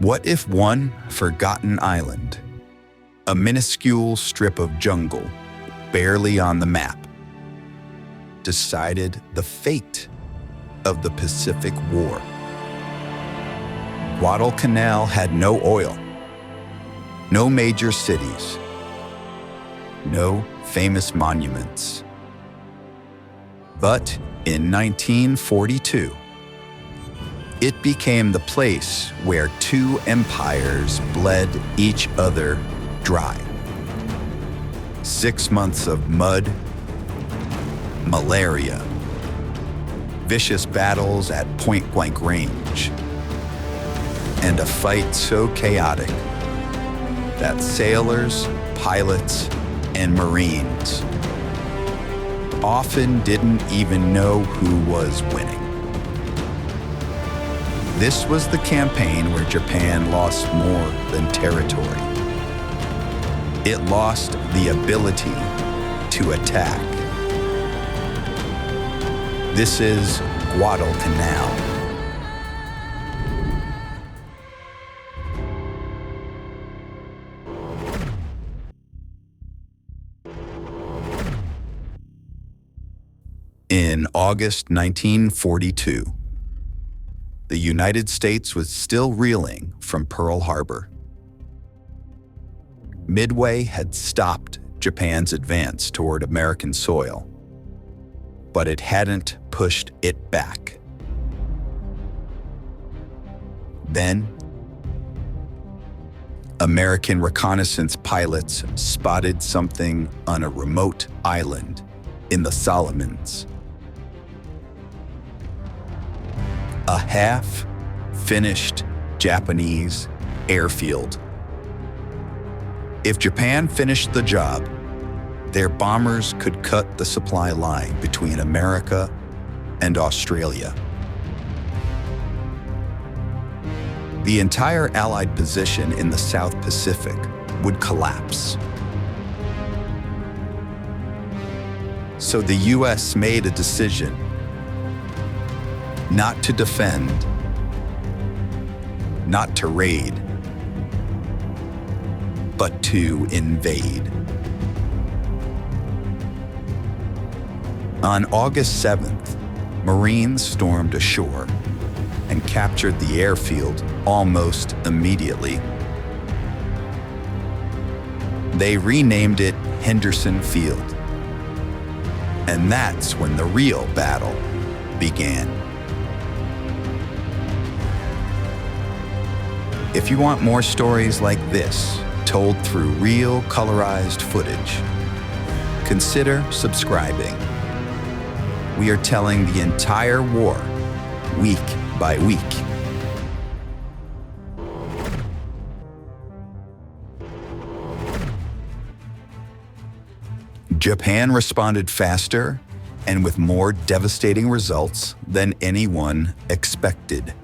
What if one forgotten island, a minuscule strip of jungle, barely on the map, decided the fate of the Pacific War? Guadalcanal had no oil, no major cities, no famous monuments. But in 1942, it became the place where two empires bled each other dry. 6 months of mud, malaria, vicious battles at point-blank range, and a fight so chaotic that sailors, pilots, and Marines often didn't even know who was winning. This was the campaign where Japan lost more than territory. It lost the ability to attack. This is Guadalcanal. In August 1942, the United States was still reeling from Pearl Harbor. Midway had stopped Japan's advance toward American soil, but it hadn't pushed it back. Then, American reconnaissance pilots spotted something on a remote island in the Solomons. A half-finished Japanese airfield. If Japan finished the job, their bombers could cut the supply line between America and Australia. The entire Allied position in the South Pacific would collapse. So the U.S. made a decision not to defend, not to raid, but to invade. On August 7th, Marines stormed ashore and captured the airfield almost immediately. They renamed it Henderson Field. And that's when the real battle began. If you want more stories like this, told through real colorized footage, consider subscribing. We are telling the entire war, week by week. Japan responded faster and with more devastating results than anyone expected.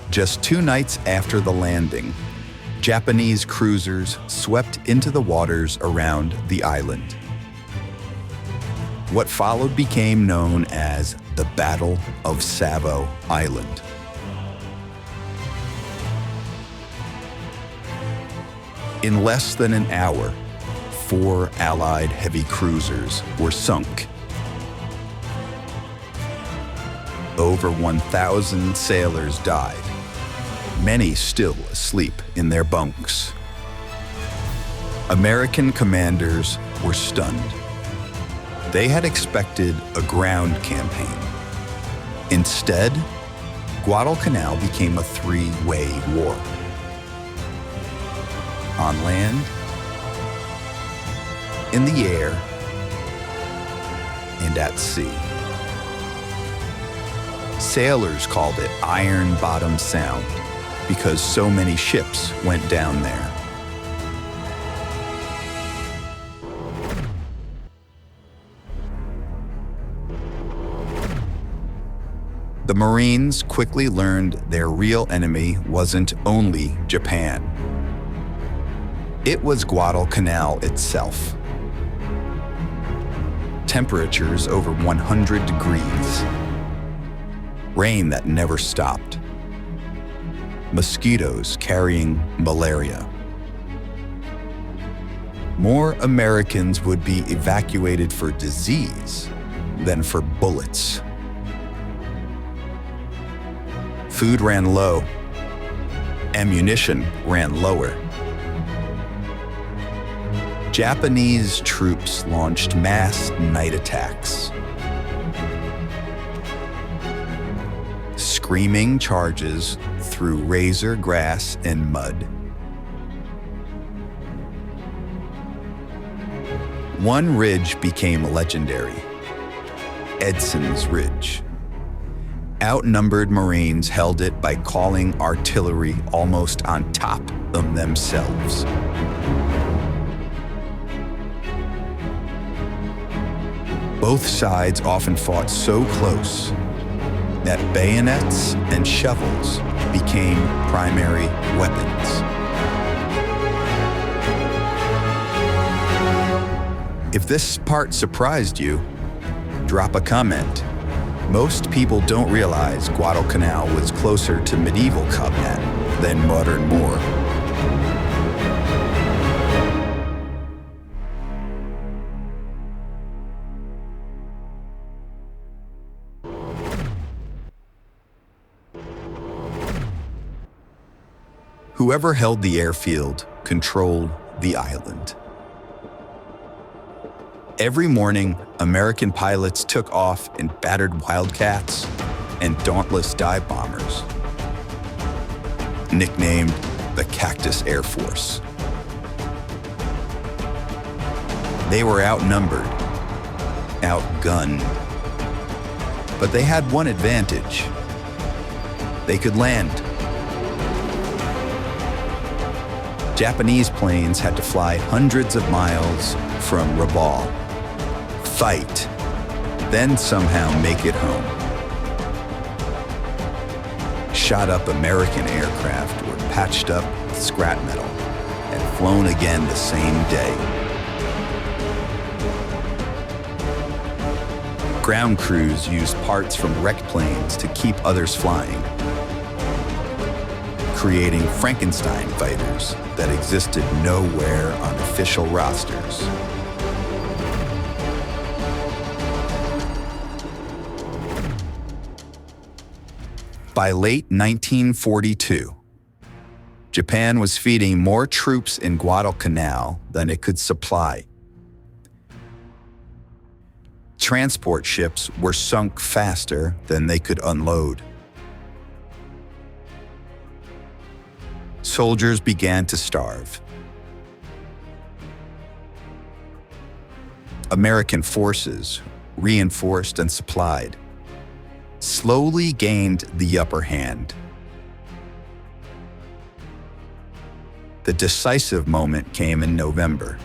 Just 2 nights after the landing, Japanese cruisers swept into the waters around the island. What followed became known as the Battle of Savo Island. In less than an hour, 4 Allied heavy cruisers were sunk. Over 1,000 sailors died, many still asleep in their bunks. American commanders were stunned. They had expected a ground campaign. Instead, Guadalcanal became a 3-way war. On land, in the air, and at sea. Sailors called it Iron Bottom Sound because so many ships went down there. The Marines quickly learned their real enemy wasn't only Japan. It was Guadalcanal itself. Temperatures over 100 degrees. Rain that never stopped. mosquitoes carrying malaria. More Americans would be evacuated for disease than for bullets. Food ran low. Ammunition ran lower. Japanese troops launched mass night attacks. Screaming charges through razor grass and mud. One ridge became legendary, Edson's Ridge. Outnumbered Marines held it by calling artillery almost on top of themselves. Both sides often fought so close that bayonets and shovels became primary weapons. If this part surprised you, drop a comment. Most people don't realize Guadalcanal was closer to medieval combat than modern war. Whoever held the airfield controlled the island. Every morning, American pilots took off in battered Wildcats and dauntless dive bombers, nicknamed the Cactus Air Force. They were outnumbered, outgunned, but they had one advantage. They could land. Japanese planes had to fly hundreds of miles from Rabaul, fight, then somehow make it home. Shot up American aircraft were patched up with scrap metal and flown again the same day. Ground crews used parts from wrecked planes to keep others flying, creating Frankenstein fighters that existed nowhere on official rosters. By late 1942, Japan was feeding more troops in Guadalcanal than it could supply. Transport ships were sunk faster than they could unload. Soldiers began to starve. American forces, reinforced and supplied, slowly gained the upper hand. The decisive moment came in November.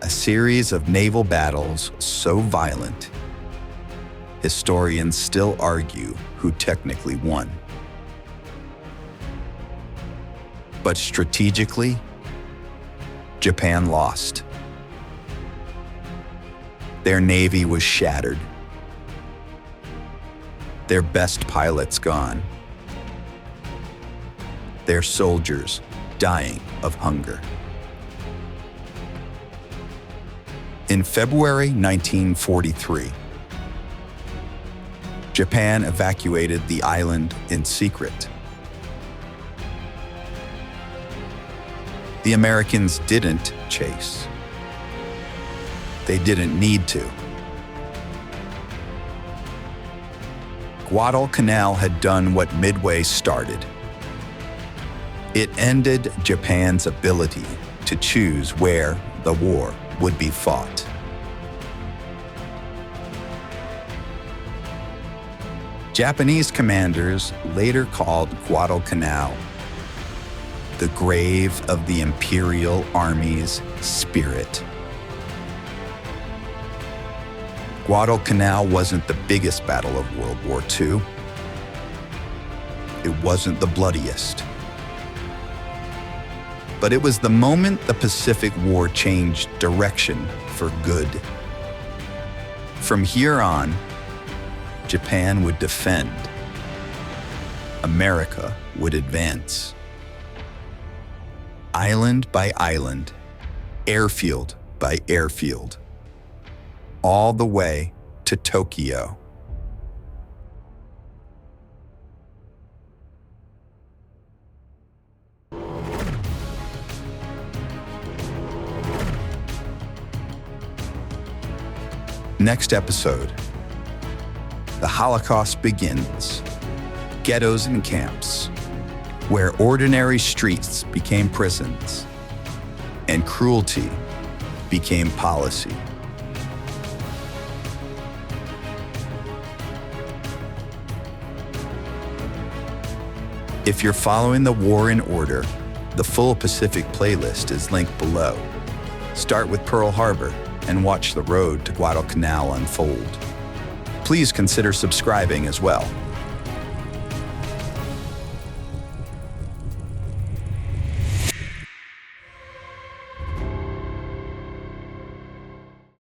A series of naval battles so violent, historians still argue who technically won. But strategically, Japan lost. Their navy was shattered. Their best pilots gone. Their soldiers dying of hunger. In February 1943, Japan evacuated the island in secret. The Americans didn't chase. They didn't need to. Guadalcanal had done what Midway started. It ended Japan's ability to choose where the war would be fought. Japanese commanders later called Guadalcanal the grave of the Imperial Army's spirit. Guadalcanal wasn't the biggest battle of World War II. It wasn't the bloodiest. But it was the moment the Pacific War changed direction for good. From here on, Japan would defend, America would advance. Island by island, airfield by airfield, all the way to Tokyo. Next episode, the Holocaust begins. Ghettos and camps, where ordinary streets became prisons and cruelty became policy. If you're following the war in order, the full Pacific playlist is linked below. Start with Pearl Harbor and watch the road to Guadalcanal unfold. Please consider subscribing as well.